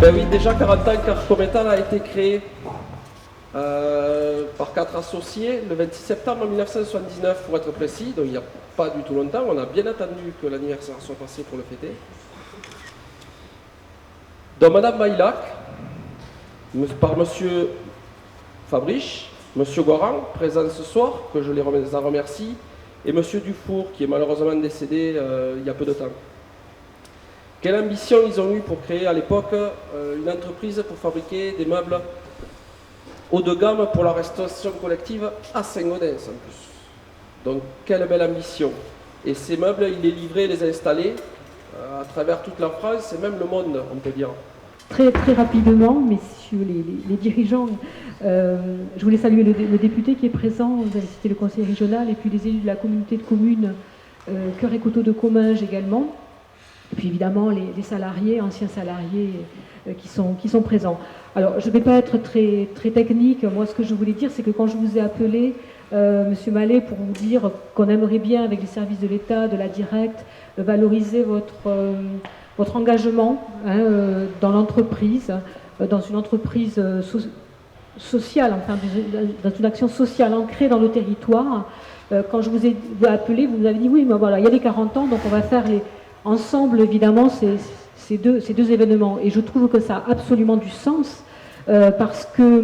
Ben oui, déjà 40 ans qu'Arcométal a été créé par 4 associés le 26 septembre 1979 pour être précis, donc il n'y a pas du tout longtemps. On a bien attendu que l'anniversaire soit passé pour le fêter. Donc Madame Maillac, par Monsieur Fabriche, Monsieur Goran, présent ce soir, que je les en remercie, et Monsieur Dufour, qui est malheureusement décédé il y a peu de temps. Quelle ambition ils ont eu pour créer à l'époque une entreprise pour fabriquer des meubles haut de gamme pour la restauration collective à Saint-Gaudens en plus. Donc quelle belle ambition. Et ces meubles, il les livrait, les installait à travers toute la France et même le monde, on peut dire. Très, très rapidement, messieurs les dirigeants, je voulais saluer le député qui est présent, vous avez cité le conseil régional, et puis les élus de la communauté de communes Cœur et Coteaux de Comminges également, et puis évidemment les salariés, anciens salariés qui sont présents. Alors je ne vais pas être très, très technique, moi ce que je voulais dire c'est que quand je vous ai appelé, Monsieur Mallet, pour vous dire qu'on aimerait bien avec les services de l'État, de la Directe, valoriser votre engagement dans l'entreprise, dans une entreprise sociale, enfin dans une action sociale ancrée dans le territoire. Quand je vous ai appelé, vous avez dit oui, mais voilà, il y a les 40 ans, donc on va faire ensemble évidemment ces deux événements. Et je trouve que ça a absolument du sens parce que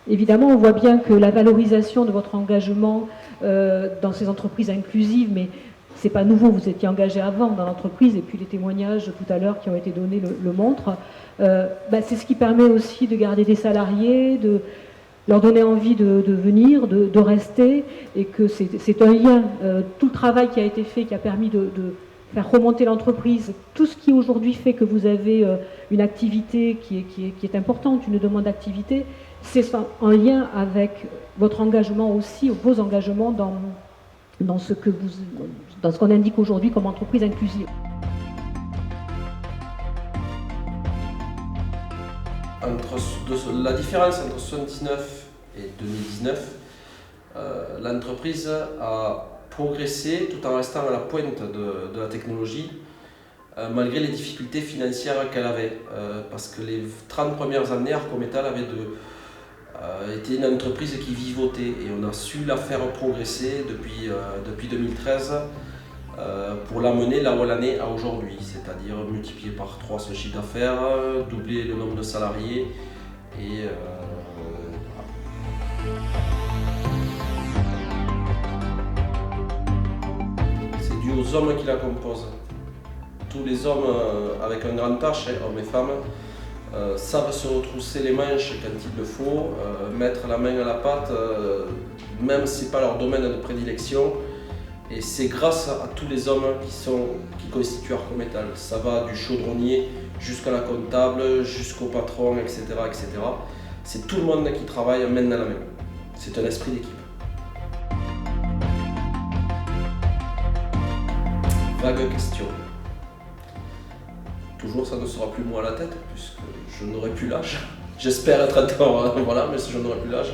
évidemment on voit bien que la valorisation de votre engagement dans ces entreprises inclusives, mais c'est pas nouveau, vous étiez engagé avant dans l'entreprise et puis les témoignages tout à l'heure qui ont été donnés le montrent. C'est ce qui permet aussi de garder des salariés, de leur donner envie de venir, de rester, et que c'est un lien. Tout le travail qui a été fait, qui a permis de faire remonter l'entreprise, tout ce qui aujourd'hui fait que vous avez une activité qui est importante, une demande d'activité, c'est en lien avec votre engagement aussi, vos engagements dans ce qu'on indique aujourd'hui comme entreprise inclusive. La différence entre 1979 et 2019, l'entreprise a progressé tout en restant à la pointe de la technologie, malgré les difficultés financières qu'elle avait. Parce que les 30 premières années, Arcométal avait était une entreprise qui vivotait et on a su la faire progresser depuis 2013 pour l'amener là où elle en est à aujourd'hui, c'est-à-dire multiplier par 3 son chiffre d'affaires, doubler le nombre de salariés et c'est dû aux hommes qui la composent. Tous les hommes avec un grand H, hommes et femmes, savent se retrousser les manches quand il le faut, mettre la main à la pâte, même si ce n'est pas leur domaine de prédilection. Et c'est grâce à tous les hommes qui constituent Arcométal. Ça va du chaudronnier jusqu'à la comptable, jusqu'au patron, etc., etc. C'est tout le monde qui travaille main dans la main. C'est un esprit d'équipe. Vague question. Toujours, ça ne sera plus moi à la tête, puisque je n'aurai plus l'âge. J'espère être encore, voilà, mais je n'aurai plus l'âge.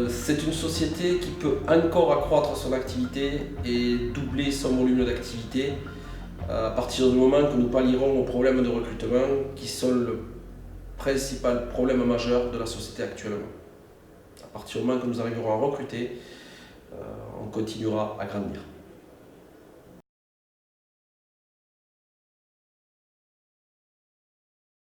C'est une société qui peut encore accroître son activité et doubler son volume d'activité à partir du moment que nous pallierons aux problèmes de recrutement qui sont le principal problème majeur de la société actuellement. À partir du moment que nous arriverons à recruter, on continuera à grandir.